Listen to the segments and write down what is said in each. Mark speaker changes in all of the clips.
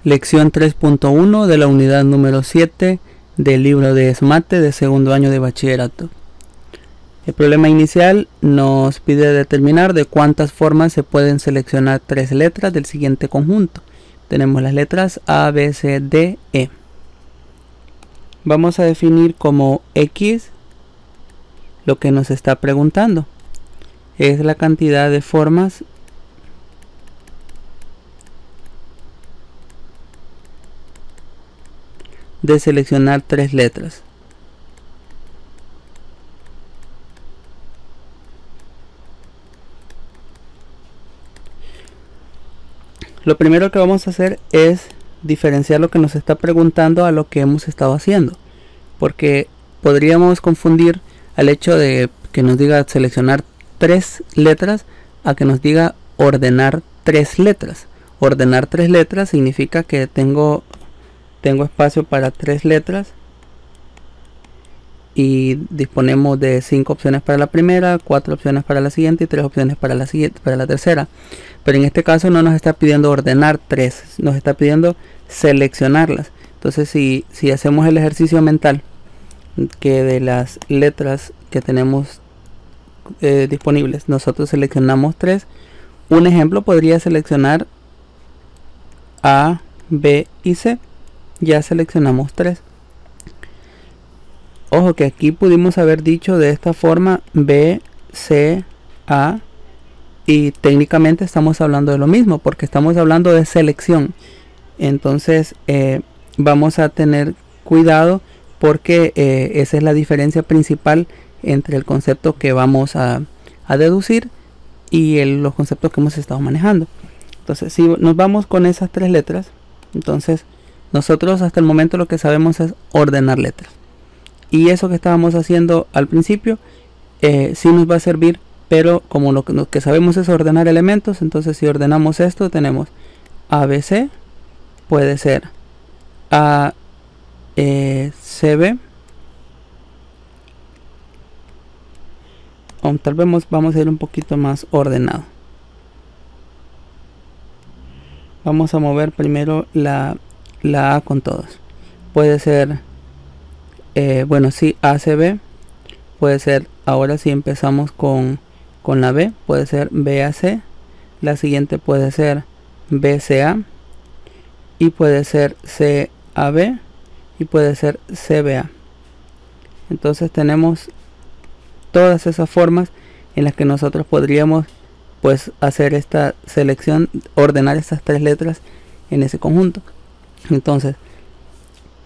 Speaker 1: Lección 3.1 de la unidad número 7 del libro de ESMATE de segundo año de bachillerato. El problema inicial nos pide determinar de cuántas formas se pueden seleccionar tres letras del siguiente conjunto. Tenemos las letras A, B, C, D, E. Vamos a definir como X lo que nos está preguntando. Es la cantidad de formas de seleccionar tres letras. Lo primero que vamos a hacer es diferenciar lo que nos está preguntando a lo que hemos estado haciendo, porque podríamos confundir al hecho de que nos diga seleccionar tres letras a que nos diga ordenar tres letras. Ordenar tres letras significa que tengo espacio para tres letras y disponemos de 5 opciones para la primera, 4 opciones para la siguiente y 3 opciones para la tercera. Pero en este caso no nos está pidiendo ordenar tres, nos está pidiendo seleccionarlas. Entonces si hacemos el ejercicio mental que de las letras que tenemos disponibles nosotros seleccionamos tres, un ejemplo podría seleccionar A, B y C. Ya seleccionamos 3. Ojo que aquí pudimos haber dicho de esta forma B, C, A, y técnicamente estamos hablando de lo mismo porque estamos hablando de selección. Entonces vamos a tener cuidado porque esa es la diferencia principal entre el concepto que vamos a deducir y los conceptos que hemos estado manejando. Entonces si nos vamos con esas tres letras, entonces nosotros hasta el momento lo que sabemos es ordenar letras. Y eso que estábamos haciendo al principio sí nos va a servir, pero como lo que sabemos es ordenar elementos, entonces si ordenamos esto tenemos ABC, puede ser A, CB, o tal vez vamos a ir un poquito más ordenado. Vamos a mover primero la A con todos. Puede ser bueno, sí, ACB. Puede ser, ahora si empezamos con la B, puede ser BAC. La siguiente puede ser BCA y puede ser CAB y puede ser CBA. Entonces tenemos todas esas formas en las que nosotros podríamos pues hacer esta selección, ordenar estas tres letras en ese conjunto. Entonces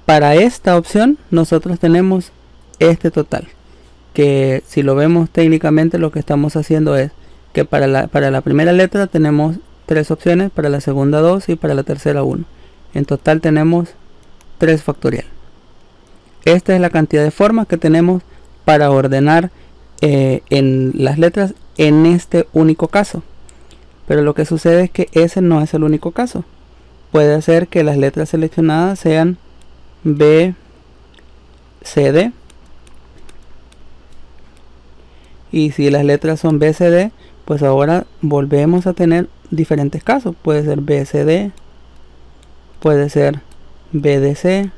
Speaker 1: para esta opción nosotros tenemos este total, que si lo vemos técnicamente lo que estamos haciendo es que para la primera letra tenemos 3 opciones, para la segunda 2 y para la tercera 1. En total tenemos 3 factorial. Esta es la cantidad de formas que tenemos para ordenar en las letras en este único caso. Pero lo que sucede es que ese no es el único caso. Puede ser que las letras seleccionadas sean B, C, D. Y si las letras son B, C, D, pues ahora volvemos a tener diferentes casos. Puede ser B, C, D, puede ser B, D, C,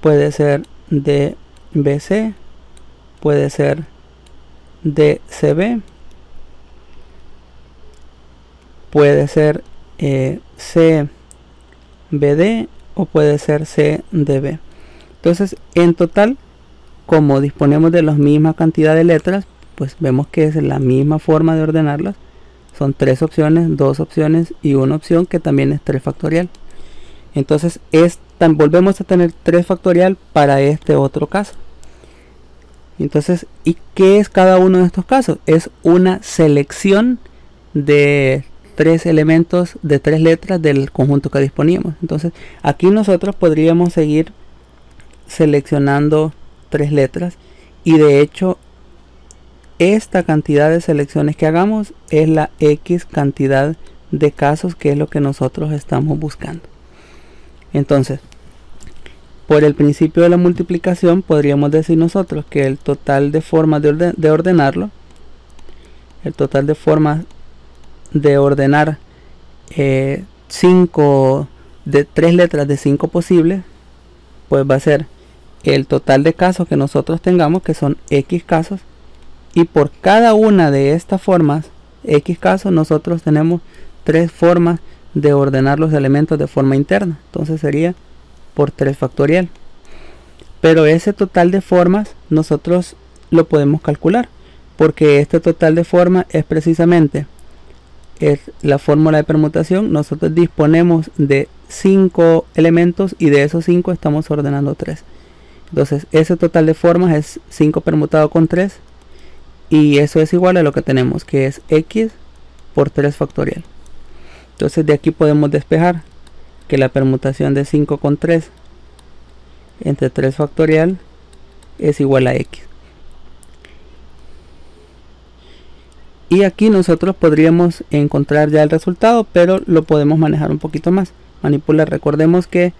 Speaker 1: puede ser D, B, C, puede ser D, C, B, puede ser C, B, D, o puede ser C, D, B. Entonces en total, como disponemos de la misma cantidad de letras, pues vemos que es la misma forma de ordenarlas. Son 3 opciones, 2 opciones y una opción que también es 3 factorial. Entonces volvemos a tener 3 factorial para este otro caso. Entonces, ¿y qué es cada uno de estos casos? Es una selección de 3 elementos de 3 letras del conjunto que disponíamos. Entonces aquí nosotros podríamos seguir seleccionando 3 letras y de hecho esta cantidad de selecciones que hagamos es la X cantidad de casos, que es lo que nosotros estamos buscando. Entonces por el principio de la multiplicación podríamos decir nosotros que el total de formas de ordenarlo, el total de formas de ordenar 5 de 3 letras de 5 posibles, pues va a ser el total de casos que nosotros tengamos, que son X casos, y por cada una de estas formas X casos nosotros tenemos 3 formas de ordenar los elementos de forma interna. Entonces sería por 3 factorial. Pero ese total de formas nosotros lo podemos calcular, porque este total de formas es precisamente la fórmula de permutación. Nosotros disponemos de 5 elementos y de esos 5 estamos ordenando 3. Entonces ese total de formas es 5 permutado con 3, y eso es igual a lo que tenemos, que es X por 3 factorial. Entonces de aquí podemos despejar que la permutación de 5 con 3 entre 3 factorial es igual a X. Y aquí nosotros podríamos encontrar ya el resultado, pero lo podemos manejar un poquito más, manipular. Recordemos que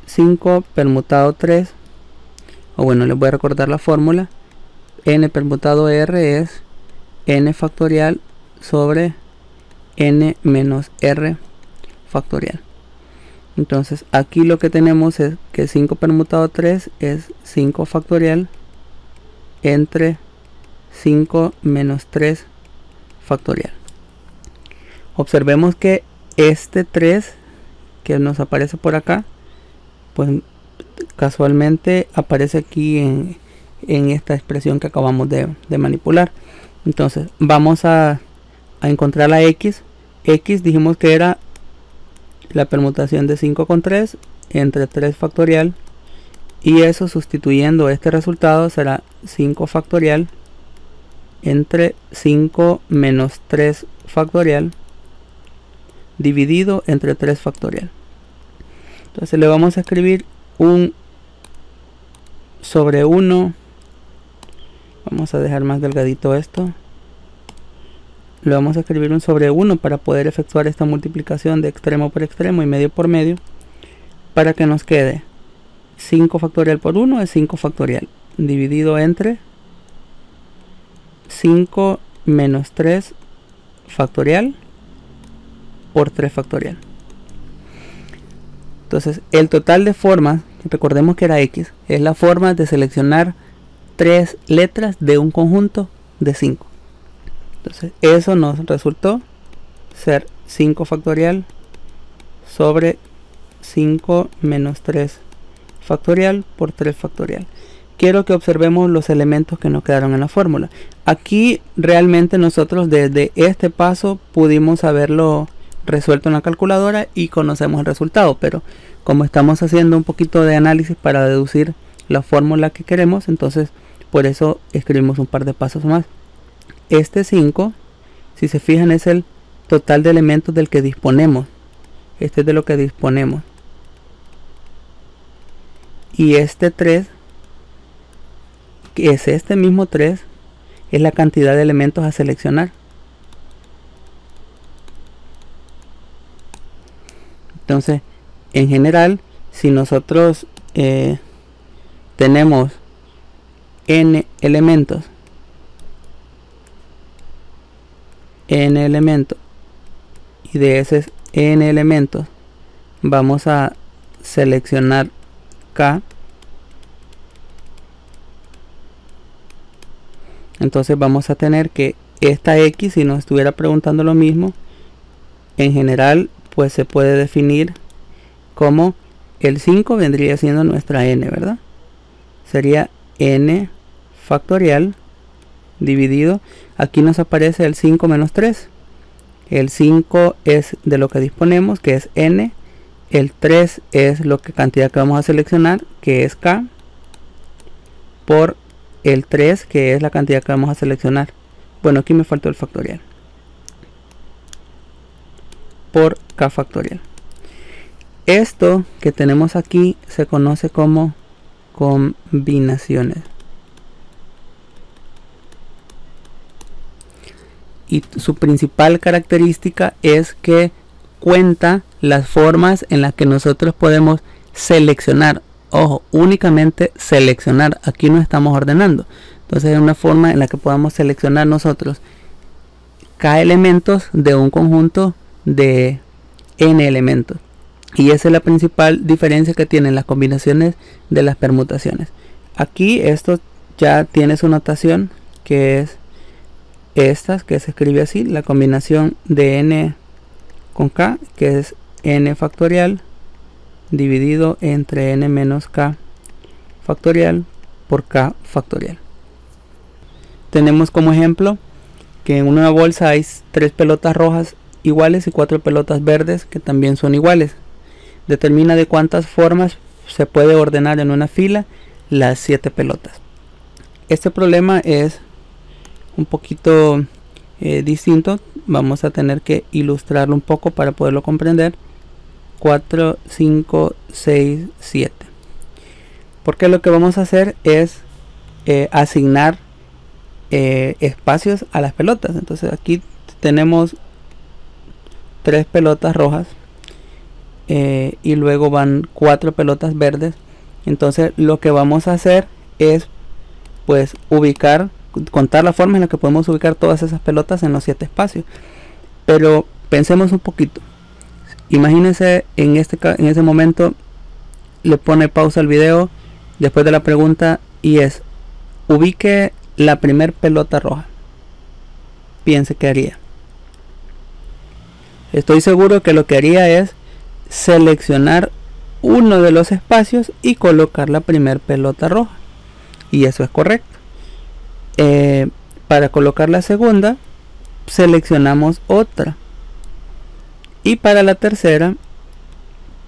Speaker 1: 5 permutado 3, o bueno, les voy a recordar la fórmula. N permutado R es N factorial sobre N menos R factorial. Entonces aquí lo que tenemos es que 5 permutado 3 es 5 factorial entre 5 menos 3 factorial. Observemos que este 3 que nos aparece por acá, pues casualmente aparece aquí en esta expresión que acabamos de manipular. Entonces vamos a encontrar la X. X dijimos que era la permutación de 5 con 3 entre 3 factorial, y eso, sustituyendo este resultado, será 5 factorial entre 5 menos 3 factorial dividido entre 3 factorial. Entonces le vamos a escribir un sobre 1. Vamos a dejar más delgadito esto. Le vamos a escribir un sobre 1 para poder efectuar esta multiplicación de extremo por extremo y medio por medio, para que nos quede 5 factorial por 1 es 5 factorial dividido entre 5 menos 3 factorial por 3 factorial. Entonces el total de formas, recordemos que era X, es la forma de seleccionar 3 letras de un conjunto de 5. Entonces eso nos resultó ser 5 factorial sobre 5 menos 3 factorial por 3 factorial. Quiero que observemos los elementos que nos quedaron en la fórmula. Aquí realmente nosotros desde este paso pudimos haberlo resuelto en la calculadora y conocemos el resultado, pero como estamos haciendo un poquito de análisis para deducir la fórmula que queremos, entonces por eso escribimos un par de pasos más. Este 5, si se fijan, es el total de elementos del que disponemos. Este es de lo que disponemos. Y este 3, que es este mismo 3, es la cantidad de elementos a seleccionar. Entonces, en general, si nosotros tenemos n elementos, y de esos n elementos vamos a seleccionar k, entonces vamos a tener que esta x, si nos estuviera preguntando lo mismo, en general pues se puede definir como el 5 vendría siendo nuestra n, ¿verdad? Sería n factorial dividido, aquí nos aparece el 5 menos 3. El 5 es de lo que disponemos, que es n. El 3 es la cantidad que vamos a seleccionar, que es k, por el 3, que es la cantidad que vamos a seleccionar. Bueno, aquí me faltó el factorial. Por k factorial. Esto que tenemos aquí se conoce como combinaciones. Y su principal característica es que cuenta las formas en las que nosotros podemos seleccionar Ojo, únicamente seleccionar. Aquí no estamos ordenando. Entonces es una forma en la que podamos seleccionar nosotros k elementos de un conjunto de n elementos. Y esa es la principal diferencia que tienen las combinaciones de las permutaciones. Aquí esto ya tiene su notación, que es estas, que se escribe así: la combinación de n con k, que es n factorial dividido entre n menos k factorial por k factorial. Tenemos como ejemplo que en una bolsa hay 3 pelotas rojas iguales y 4 pelotas verdes que también son iguales. Determina de cuántas formas se puede ordenar en una fila las 7 pelotas. Este problema es un poquito distinto. Vamos a tener que ilustrarlo un poco para poderlo comprender. 4, 5, 6, 7. Porque lo que vamos a hacer es asignar espacios a las pelotas. Entonces aquí tenemos 3 pelotas rojas y luego van 4 pelotas verdes. Entonces lo que vamos a hacer es pues ubicar, contar la forma en la que podemos ubicar todas esas pelotas en los 7 espacios. Pero pensemos un poquito. Imagínense en ese momento le pone pausa al video después de la pregunta y es: ubique la primer pelota roja. Piense qué haría. Estoy seguro que lo que haría es seleccionar uno de los espacios y colocar la primer pelota roja, y eso es correcto. Para colocar la segunda seleccionamos otra, y para la tercera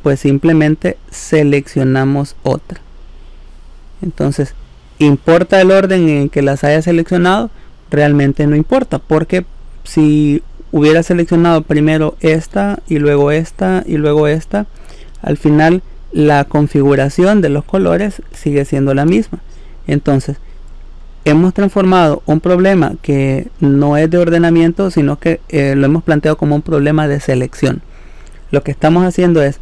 Speaker 1: pues simplemente seleccionamos otra. Entonces, ¿importa el orden en que las haya seleccionado? Realmente no importa, porque si hubiera seleccionado primero esta y luego esta y luego esta, al final la configuración de los colores sigue siendo la misma. Entonces hemos transformado un problema que no es de ordenamiento, sino que lo hemos planteado como un problema de selección. Lo que estamos haciendo es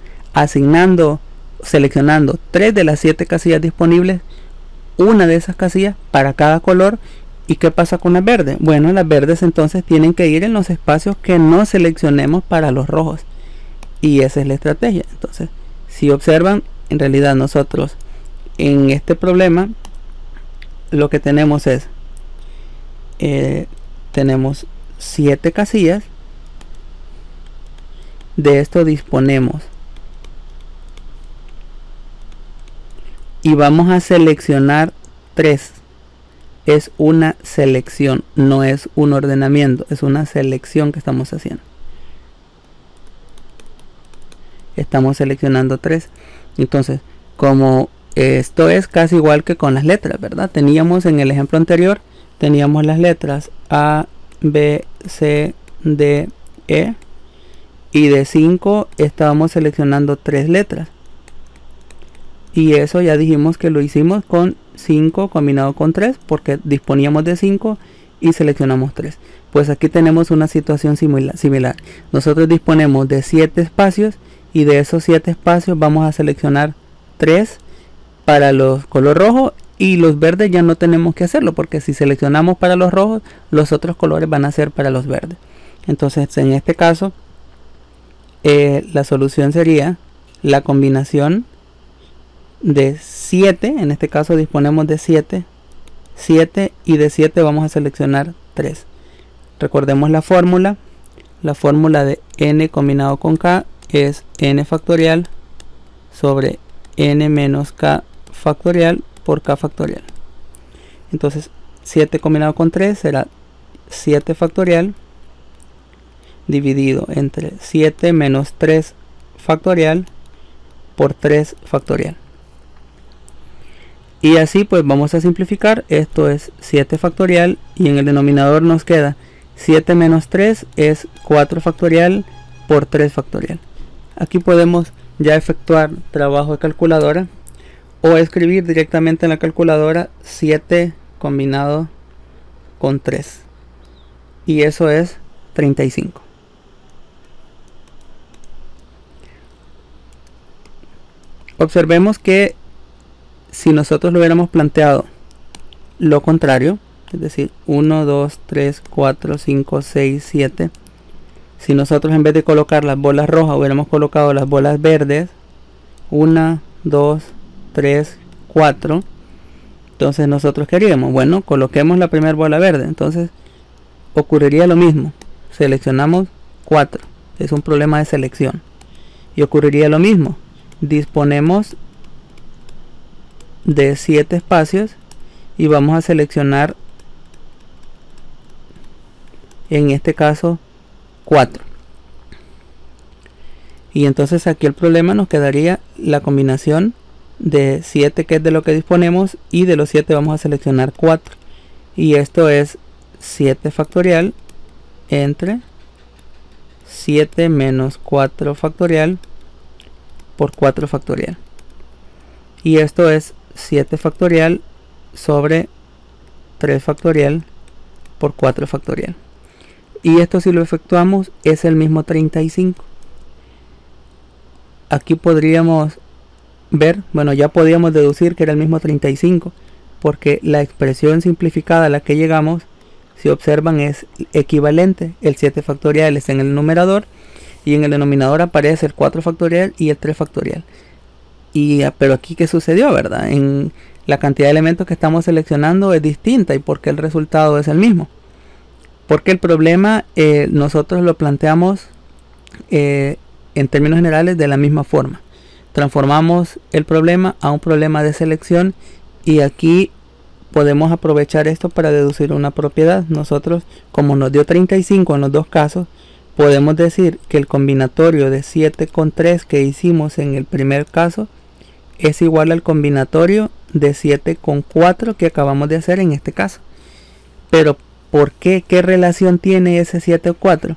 Speaker 1: seleccionando 3 de las 7 casillas disponibles, una de esas casillas para cada color. ¿Y qué pasa con las verdes? Bueno, las verdes entonces tienen que ir en los espacios que no seleccionemos para los rojos, y esa es la estrategia. Entonces, si observan, en realidad nosotros en este problema lo que tenemos es tenemos 7 casillas. De esto disponemos y vamos a seleccionar 3. Es una selección, no es un ordenamiento, es una selección que estamos haciendo. Estamos seleccionando 3. Entonces, como esto es casi igual que con las letras, ¿verdad? Teníamos en el ejemplo anterior, teníamos las letras A, B, C, D, E, y de 5 estábamos seleccionando 3 letras. Y eso ya dijimos que lo hicimos con 5 combinado con 3, porque disponíamos de 5 y seleccionamos 3. Pues aquí tenemos una situación similar. Nosotros disponemos de 7 espacios, y de esos 7 espacios vamos a seleccionar 3 para los color rojo, y los verdes ya no tenemos que hacerlo, porque si seleccionamos para los rojos, los otros colores van a ser para los verdes. Entonces en este caso la solución sería la combinación de 7. En este caso disponemos de 7, y de 7 vamos a seleccionar 3. Recordemos la fórmula de n combinado con k es n factorial sobre n menos k factorial por k factorial. Entonces 7 combinado con 3 será 7 factorial dividido entre 7 menos 3 factorial por 3 factorial. Y así pues vamos a simplificar. Esto es 7 factorial, y en el denominador nos queda 7 menos 3 es 4 factorial por 3 factorial. Aquí podemos ya efectuar trabajo de calculadora o escribir directamente en la calculadora 7 combinado con 3, y eso es 35. Observemos que si nosotros lo hubiéramos planteado lo contrario, es decir, 1, 2, 3, 4, 5, 6, 7, si nosotros en vez de colocar las bolas rojas hubiéramos colocado las bolas verdes, 1, 2, 3, 4, entonces nosotros queríamos, bueno, coloquemos la primera bola verde. Entonces ocurriría lo mismo, seleccionamos 4, es un problema de selección, y ocurriría lo mismo, disponemos de 7 espacios y vamos a seleccionar en este caso 4, y entonces aquí el problema nos quedaría la combinación de 7, que es de lo que disponemos, y de los 7 vamos a seleccionar 4, y esto es 7 factorial entre 7 menos 4 factorial por 4 factorial, y esto es 7 factorial sobre 3 factorial por 4 factorial, y esto si lo efectuamos es el mismo 35. Aquí podríamos ver, bueno, ya podíamos deducir que era el mismo 35, porque la expresión simplificada a la que llegamos, si observan, es equivalente. El 7 factorial está en el numerador y en el denominador aparece el 4 factorial y el 3 factorial. Pero aquí, ¿qué sucedió, verdad? En la cantidad de elementos que estamos seleccionando es distinta, y por qué el resultado es el mismo. Porque el problema nosotros lo planteamos en términos generales de la misma forma. Transformamos el problema a un problema de selección, y aquí podemos aprovechar esto para deducir una propiedad. Nosotros, como nos dio 35 en los dos casos, podemos decir que el combinatorio de 7 con 3 que hicimos en el primer caso es igual al combinatorio de 7 con 4 que acabamos de hacer en este caso. Pero ¿por qué? ¿Qué relación tiene ese 7 o 4?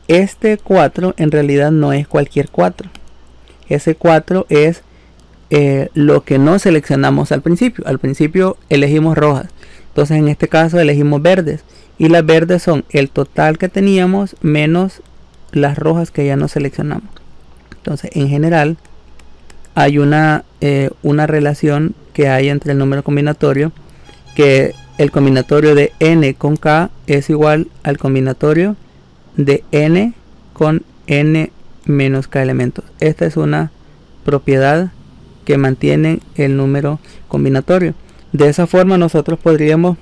Speaker 1: Este 4 en realidad no es cualquier 4. Ese 4 es lo que no seleccionamos al principio. Al principio elegimos rojas, entonces en este caso elegimos verdes, y las verdes son el total que teníamos menos las rojas que ya no seleccionamos. Entonces en general hay una relación que hay entre el número combinatorio, que el combinatorio de n con k es igual al combinatorio de n con n menos k elementos. Esta es una propiedad que mantiene el número combinatorio. De esa forma nosotros podríamos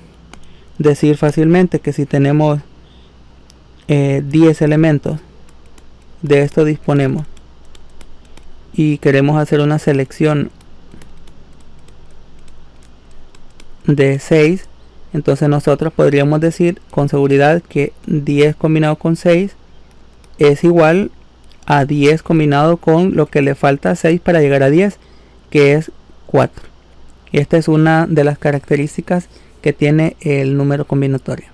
Speaker 1: decir fácilmente que si tenemos 10 elementos, de esto disponemos, y queremos hacer una selección de 6, entonces nosotros podríamos decir con seguridad que 10 combinado con 6 es igual a 10 combinado con lo que le falta 6 para llegar a 10, que es 4. Esta es una de las características que tiene el número combinatorio.